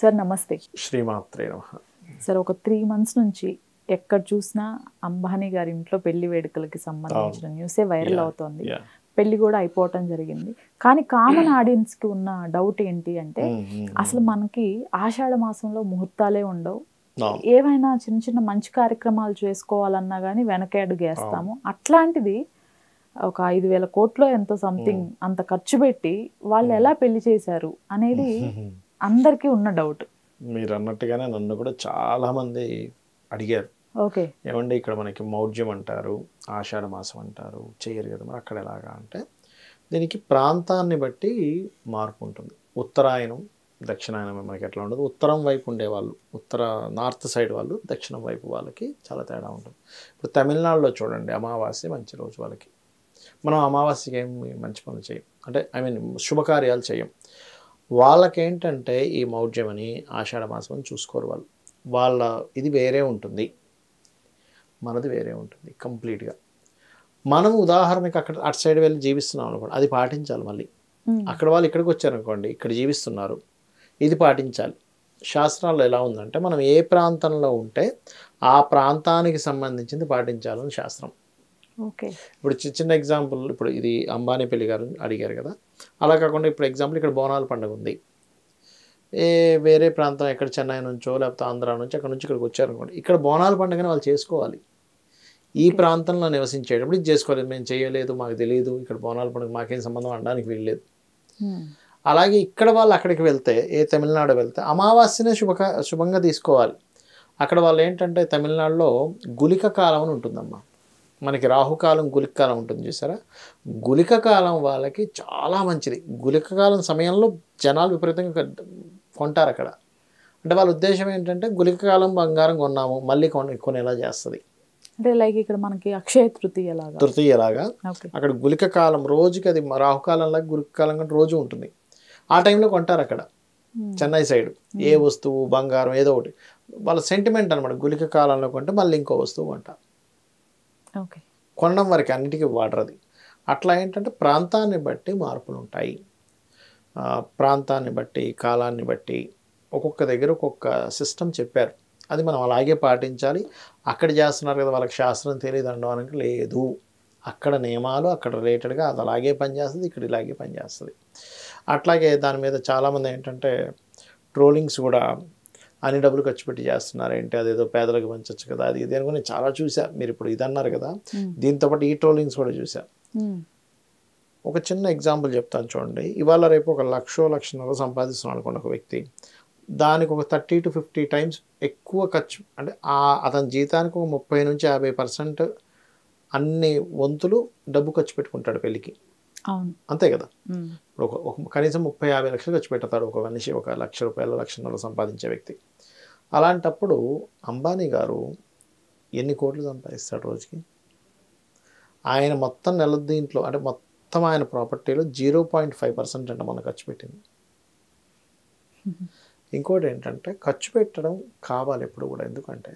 Sir నమస్తే. శ్రీమాత్రే నమః. సార్ ఒక 3 months నుంచి ఎక్కడ చూసినా అంబానీ గారి ఇంట్లో పెళ్లి వేడుకలకి సంబంధించిన న్యూసే వైరల్ అవుతోంది. పెళ్లి కూడా అయిపోవటం జరిగింది. కానీ కామన్ ఆడియన్స్కి ఉన్న డౌట్ ఏంటి అంటే అసలు మనకి ఆషాఢ మాసంలో ముహూర్తాలే ఉండవు. ఏవైనా చిన్న చిన్న మంచి కార్యక్రమాలు చేసుకోవాలన్నా కానీ వెనకే అడుగేస్తాము. అట్లాంటిది ఒక 5,000 కోట్లు ఎంతో సంథింగ్ అంత ఖర్చు పెట్టి వాళ్ళు ఎలా పెళ్లి చేశారు అనేది అందరికీ ఉన్న డౌట్. మీరు అన్నట్టుగానే నన్ను కూడా చాలా మంది అడిగారు. ఓకే, ఏమండి ఇక్కడ మనకి మౌఢ్యం అంటారు, ఆషాఢ మాసం అంటారు, చేయరు కదా మరి అక్కడ ఎలాగా అంటే దీనికి ప్రాంతాన్ని బట్టి మార్పు ఉంటుంది. ఉత్తరాయణం దక్షిణాయనం మనకి ఎట్లా ఉండదు. ఉత్తరం వైపు ఉండేవాళ్ళు, నార్త్ సైడ్ వాళ్ళు, దక్షిణం వైపు వాళ్ళకి చాలా తేడా ఉంటుంది. ఇప్పుడు తమిళనాడులో చూడండి, అమావాస్య మంచి రోజు వాళ్ళకి. మనం అమావాస్యకి ఏమి మంచి పనులు చేయం, అంటే శుభకార్యాలు చేయం. వాళ్ళకేంటంటే ఈ మౌఢ్యం అని ఆషాఢ మాసం అని చూసుకోరు. వాళ్ళ ఇది వేరే ఉంటుంది, మనది వేరే ఉంటుంది కంప్లీట్గా. మనం ఉదాహరణకి అటు సైడ్ వెళ్ళి జీవిస్తున్నాం అనుకోండి, అది పాటించాలి. మళ్ళీ అక్కడ వాళ్ళు ఇక్కడికి వచ్చారనుకోండి, ఇక్కడ జీవిస్తున్నారు, ఇది పాటించాలి. శాస్త్రాల్లో ఎలా ఉందంటే మనం ఏ ప్రాంతంలో ఉంటే ఆ ప్రాంతానికి సంబంధించింది పాటించాలని శాస్త్రం. ఓకే, ఇప్పుడు చిన్న ఎగ్జాంపుల్, ఇప్పుడు ఇది అంబానీ పెళ్లి గారు అడిగారు కదా, అలా కాకుండా ఇప్పుడు ఎగ్జాంపుల్ ఇక్కడ బోనాల పండుగ ఉంది. వేరే ప్రాంతం ఎక్కడ చెన్నై నుంచో లేకపోతే ఆంధ్ర నుంచి అక్కడ నుంచి ఇక్కడికి వచ్చారనుకోండి, ఇక్కడ బోనాల పండుగని వాళ్ళు చేసుకోవాలి. ఈ ప్రాంతంలో నివసించేటప్పుడు ఇది చేసుకోలేదు, మేము చేయలేదు, మాకు తెలియదు, ఇక్కడ బోనాల పండుగ మాకేం సంబంధం అనడానికి వీల్లేదు. అలాగే ఇక్కడ వాళ్ళు అక్కడికి వెళ్తే, తమిళనాడు వెళ్తే అమావాస్యనే శుభంగా తీసుకోవాలి. అక్కడ వాళ్ళు ఏంటంటే తమిళనాడులో గులిక కాలం అని ఉంటుందమ్మా. మనకి రాహుకాలం గులిక కాలం ఉంటుంది చూసారా, గులిక కాలం వాళ్ళకి చాలా మంచిది. గులిక కాలం సమయంలో జనాలు విపరీతంగా కొంటారు అక్కడ. అంటే వాళ్ళ ఉద్దేశం ఏంటంటే గులిక కాలం బంగారం కొన్నాము మళ్ళీ కొనేలా చేస్తుంది. అంటే లైక్ ఇక్కడ మనకి అక్షయ తృతీయలాగా అక్కడ గులిక కాలం రోజుకి, అది రాహుకాలంలాగా గులిక కాలం కంటే రోజు ఉంటుంది. ఆ టైంలో కొంటారు అక్కడ చెన్నై సైడ్. ఏ వస్తువు బంగారం ఏదో ఒకటి వాళ్ళ సెంటిమెంట్ అనమాట. గులిక కాలంలో కొంటే మళ్ళీ ఇంకో వస్తువు కొంటారు. కొనడం వరకు అన్నిటికీ వాడరు అది. అట్లా ఏంటంటే ప్రాంతాన్ని బట్టి మార్పులు ఉంటాయి. ప్రాంతాన్ని బట్టి, కాలాన్ని బట్టి ఒక్కొక్క దగ్గర ఒక్కొక్క సిస్టమ్ చెప్పారు. అది మనం అలాగే పాటించాలి. అక్కడ చేస్తున్నారు కదా వాళ్ళకి శాస్త్రం తెలియదు అనడానికి లేదు. అక్కడ నియమాలు అక్కడ రిలేటెడ్గా అది అలాగే పనిచేస్తుంది, ఇక్కడ ఇలాగే పనిచేస్తుంది. అట్లాగే దాని మీద చాలామంది ఏంటంటే ట్రోలింగ్స్ కూడా అన్ని డబ్బులు ఖర్చు పెట్టి చేస్తున్నారు ఏంటి, అదేదో పేదలకు పంచవచ్చు కదా, అది ఇది అనుకుని చాలా చూసా. మీరు ఇప్పుడు ఇది అన్నారు కదా, దీంతో పాటు ఈ ట్రోలింగ్స్ కూడా చూసా. ఒక చిన్న ఎగ్జాంపుల్ చెప్తాను చూడండి. ఇవాళ రేపు 1,00,000-1,50,000 సంపాదిస్తున్నాడు అనుకోండి ఒక వ్యక్తి, దానికి ఒక 30 to 50 times ఎక్కువ ఖర్చు, అంటే అతని జీతానికి ఒక 30-50% అన్ని వంతులు డబ్బు ఖర్చు పెట్టుకుంటాడు పెళ్ళికి. అంతే కదా. ఇప్పుడు కనీసం 30-50 లక్షలు ఖర్చు పెడతాడు ఒక మనిషి, ఒక ₹1,00,000 1,50,000 సంపాదించే వ్యక్తి. అలాంటప్పుడు అంబానీ గారు ఎన్ని కోట్లు సంపాదిస్తాడు రోజుకి? ఆయన మొత్తం నెల దీంట్లో, అంటే మొత్తం ఆయన ప్రాపర్టీలో 0.5% అంటే మనం ఖర్చు పెట్టింది. ఇంకోటి ఏంటంటే ఖర్చు పెట్టడం కావాలి ఎప్పుడు కూడా. ఎందుకంటే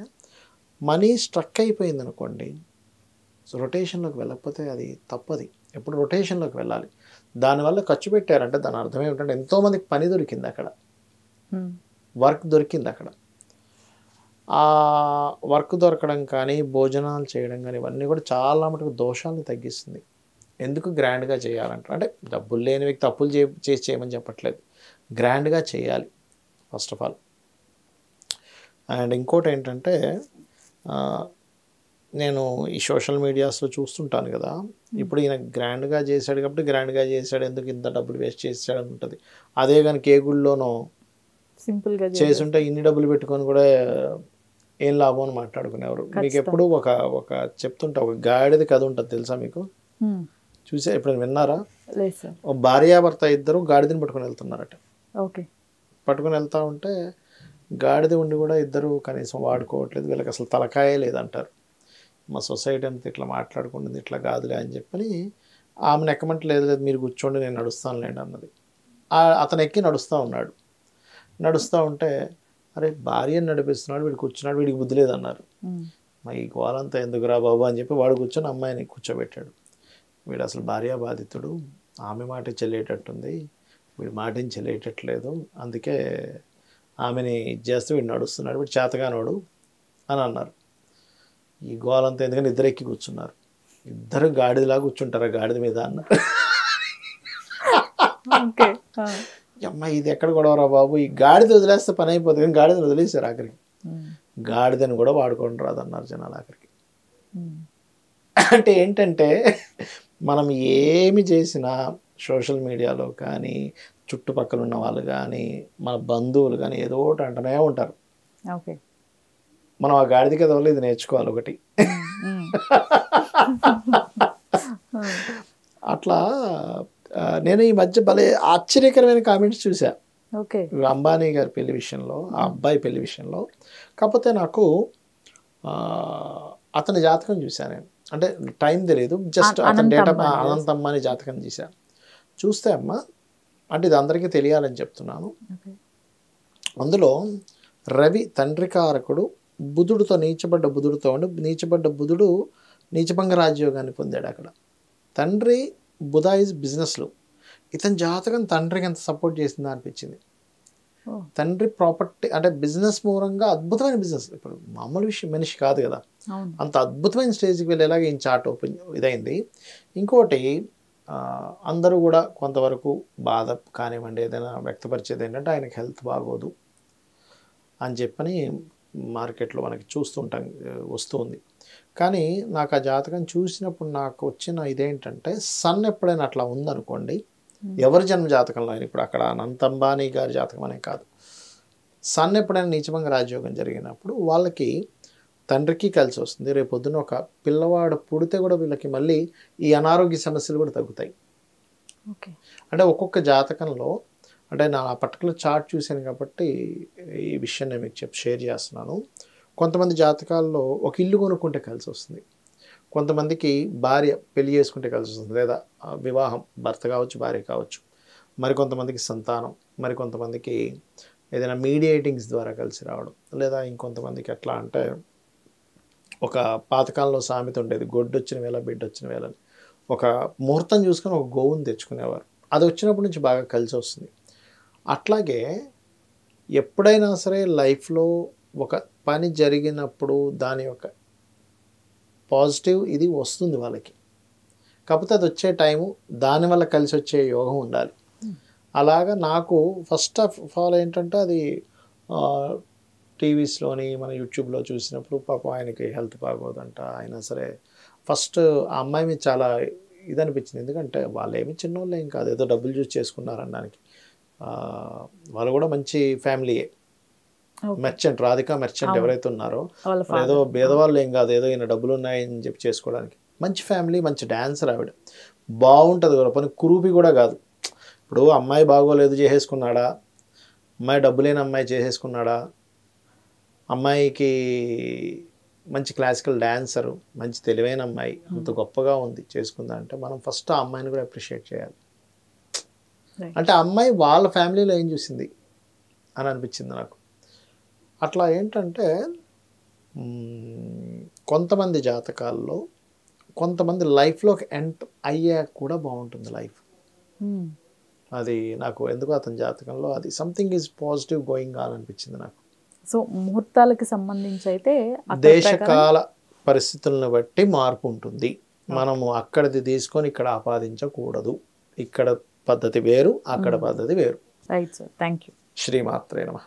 మనీ స్ట్రక్ అయిపోయింది అనుకోండి, రొటేషన్లోకి వెళ్ళకపోతే అది తప్పది. ఎప్పుడు రొటేషన్లోకి వెళ్ళాలి. దానివల్ల ఖర్చు పెట్టారంటే దాని అర్థం ఏమిటంటే ఎంతోమందికి పని దొరికింది అక్కడ, వర్క్ దొరికింది అక్కడ. ఆ వర్క్ దొరకడం కానీ, భోజనాలు చేయడం కానీ, ఇవన్నీ కూడా చాలా మటుకు దోషాలను తగ్గిస్తుంది. ఎందుకు గ్రాండ్గా చేయాలంటారు అంటే, డబ్బులు లేని వ్యక్తి అప్పులు చేసి చేయమని చెప్పట్లేదు, గ్రాండ్గా చేయాలి ఫస్ట్ ఆఫ్ ఆల్. అండ్ ఇంకోటి ఏంటంటే నేను ఈ సోషల్ మీడియాస్లో చూస్తుంటాను కదా, ఇప్పుడు ఈయన గ్రాండ్గా చేశాడు కాబట్టి గ్రాండ్గా చేశాడు, ఎందుకు ఇంత డబ్బులు వేస్ట్ చేశాడు అని ఉంటుంది. అదే కానీ ఏ గుళ్ళోనో సింపుల్గా చేసుంటే ఇన్ని డబ్బులు పెట్టుకొని కూడా ఏం లాభం అని మాట్లాడుకునేవారు. మీకు ఎప్పుడు ఒక చెప్తుంటా, ఒక గాడిద కథ ఉంటుంది తెలుసా మీకు? చూసా ఎప్పుడు విన్నారా? ఒక భార్యాభర్త ఇద్దరు గాడిదని పట్టుకొని వెళ్తున్నారట. పట్టుకొని వెళ్తా ఉంటే గాడిద ఉండి కూడా ఇద్దరు కనీసం వాడుకోవట్లేదు, వీళ్ళకి అసలు తలకాయే లేదంటారు. మా సొసైటీ అంతా ఇట్లా మాట్లాడుకుంటుంది, ఇట్లా కాదులే అని చెప్పని ఆమెను ఎక్కమంటలేదు, లేదు మీరు కూర్చోండి నేను నడుస్తానులేండి అన్నది. అతను ఎక్కి నడుస్తూ ఉన్నాడు. నడుస్తూ ఉంటే అరే భార్యను నడిపిస్తున్నాడు, వీడు కూర్చున్నాడు, వీడికి బుద్ధి లేదన్నారు. మా ఈ గోలంతా ఎందుకురా బాబు అని చెప్పి వాడు కూర్చొని అమ్మాయిని కూర్చోబెట్టాడు. వీడు అసలు భార్యా బాధితుడు, ఆమె మాట చెల్లేటట్టుంది, వీడి మాటని చెల్లేటట్లేదు, అందుకే ఆమెని ఇది చేస్తే వీడు నడుస్తున్నాడు, వీడు చేతగానోడు అని అన్నారు. ఈ గోలంతా ఎందుకని ఇద్దరు ఎక్కి కూర్చున్నారు. ఇద్దరు గాడిదలా కూర్చుంటారా గాడిద మీద అన్నారు. అమ్మ ఇది ఎక్కడ గొడవరా బాబు, ఈ గాడిద వదిలేస్తే పని అయిపోతుంది, కానీ గాడిదని వదిలేసారు ఆఖరికి. గాడిదని కూడా వాడుకోండి రాదన్నారు జనాలు ఆఖరికి. అంటే ఏంటంటే మనం ఏమి చేసినా సోషల్ మీడియాలో కానీ చుట్టుపక్కల ఉన్న వాళ్ళు కానీ మన బంధువులు కానీ ఏదో ఒకటి అంటూనే ఉంటారు. మనం ఆ గాడిదకి వల్ల ఇది నేర్చుకోవాలి ఒకటి. అట్లా నేను ఈ మధ్య భలే ఆశ్చర్యకరమైన కామెంట్స్ చూసా అంబానీ గారి పెళ్లి విషయంలో, ఆ అబ్బాయి పెళ్లి విషయంలో. కాకపోతే నాకు అతని జాతకం చూశాను నేను, అంటే టైం తెలియదు, జస్ట్ అతని డేట్ ఆఫ్ అనంత అంబానీ జాతకం చూశాను. చూస్తే అమ్మ, అంటే ఇది అందరికీ తెలియాలని చెప్తున్నాను, అందులో రవి తండ్రి కారకుడు బుధుడితో నీచబడ్డ బుధుడితో ఉండి, నీచబడ్డ బుధుడు నీచభంగ రాజయోగాన్ని పొందాడు అక్కడ. తండ్రి బుధ ఈజ్ బిజినెస్లో, ఇతని జాతకం తండ్రికి ఎంత సపోర్ట్ చేసిందో అనిపించింది. తండ్రి ప్రాపర్టీ అంటే బిజినెస్ మూలంగా అద్భుతమైన బిజినెస్, ఇప్పుడు మామూలు విషయం మనిషి కాదు కదా, అంత అద్భుతమైన స్టేజ్కి వెళ్ళేలాగా ఈయన చార్ట్ ఓపెన్ ఇదైంది. ఇంకోటి అందరూ కూడా కొంతవరకు బాధ కానివ్వండి ఏదైనా వ్యక్తపరిచేది ఏంటంటే ఆయనకి హెల్త్ బాగోదు అని చెప్పని మార్కెట్లో మనకి చూస్తుంటాం, వస్తుంది. కానీ నాకు ఆ జాతకం చూసినప్పుడు నాకు వచ్చిన ఇదేంటంటే, సన్ ఎప్పుడైనా అట్లా ఉందనుకోండి, ఎవరి జన్మ జాతకంలో అయినా, ఇప్పుడు అక్కడ అనంత అంబానీ గారి జాతకం అనే కాదు, సన్ ఎప్పుడైనా నీచభంగ రాజయోగం జరిగినప్పుడు వాళ్ళకి తండ్రికి కలిసి వస్తుంది. రేపు పొద్దున ఒక పిల్లవాడు పుడితే కూడా వీళ్ళకి మళ్ళీ ఈ అనారోగ్య సమస్యలు కూడా తగ్గుతాయి. అంటే ఒక్కొక్క జాతకంలో, అంటే నా పర్టికులర్ చార్ట్ చూశాను కాబట్టి ఈ విషయం నేను మీకు షేర్ చేస్తున్నాను. కొంతమంది జాతకాల్లో ఒక ఇల్లు కొనుక్కుంటే కలిసి వస్తుంది, కొంతమందికి భార్య పెళ్లి చేసుకుంటే కలిసి వస్తుంది, లేదా వివాహం భర్త కావచ్చు భార్య కావచ్చు, మరికొంతమందికి సంతానం, మరికొంతమందికి ఏదైనా మీడియేటింగ్స్ ద్వారా కలిసి రావడం, లేదా ఇంకొంతమందికి ఎట్లా అంటే ఒక పాతకాలంలో సామెత ఉండేది, గొడ్డు వచ్చిన వేళ బిడ్డ వచ్చిన వేళని. ఒక ముహూర్తం చూసుకొని ఒక గోవుని తెచ్చుకునేవారు, అది వచ్చినప్పటి నుంచి బాగా కలిసి వస్తుంది. అట్లాగే ఎప్పుడైనా సరే లైఫ్లో ఒక పని జరిగినప్పుడు దాని యొక్క పాజిటివ్ ఇది వస్తుంది వాళ్ళకి, కాకపోతే అది వచ్చే టైము దానివల్ల కలిసి వచ్చే యోగం ఉండాలి. అలాగా నాకు ఫస్ట్ ఆఫ్ ఆల్ ఏంటంటే అది టీవీస్లోని మన యూట్యూబ్లో చూసినప్పుడు పాపం ఆయనకి హెల్త్ బాగోదంట, అయినా సరే ఫస్ట్ ఆ అమ్మాయి మీద చాలా ఇది అనిపించింది. ఎందుకంటే వాళ్ళు ఏమి చిన్నోళ్ళు ఏం కాదు, ఏదో డబ్బులు చూసి చేసుకున్నారనడానికి. వాళ్ళు కూడా మంచి ఫ్యామిలీయే, మెర్చెంట్, రాధికా మెర్చెంట్ ఎవరైతే ఉన్నారో ఏదో భేదవాళ్ళు ఏం కాదు, ఏదో ఈయన డబ్బులు ఉన్నాయని చెప్పి చేసుకోవడానికి. మంచి ఫ్యామిలీ, మంచి డాన్సర్ ఆవిడ, బాగుంటుంది కూడా పని, కురూపి కూడా కాదు. ఇప్పుడు అమ్మాయి బాగోలేదు చేసేసుకున్నాడా, అమ్మాయి డబ్బు లేని అమ్మాయి చేసేసుకున్నాడా, అమ్మాయికి మంచి క్లాసికల్ డాన్సరు, మంచి తెలివైన అమ్మాయి, అంత గొప్పగా ఉంది చేసుకుందా అంటే మనం ఫస్ట్ ఆ అమ్మాయిని కూడా అప్రిషియేట్ చేయాలి. అంటే అమ్మాయి వాళ్ళ ఫ్యామిలీలో ఏం చూసింది అని అనిపించింది నాకు. అట్లా ఏంటంటే కొంతమంది జాతకాల్లో కొంతమంది లైఫ్లోకి ఎంటర్ అయ్యాక కూడా బాగుంటుంది లైఫ్. అది నాకు ఎందుకో అతని జాతకంలో అది something is positive going on అనిపించింది నాకు. సో ముహూర్తాలకి సంబంధించి అయితే దేశకాల పరిస్థితులను బట్టి మార్పు ఉంటుంది. మనము అక్కడిది తీసుకొని ఇక్కడ ఆపాదించకూడదు. ఇక్కడ పద్ధతి వేరు, అక్కడ పద్ధతి వేరు. Right sir, thank you. శ్రీమాత్రే నమః.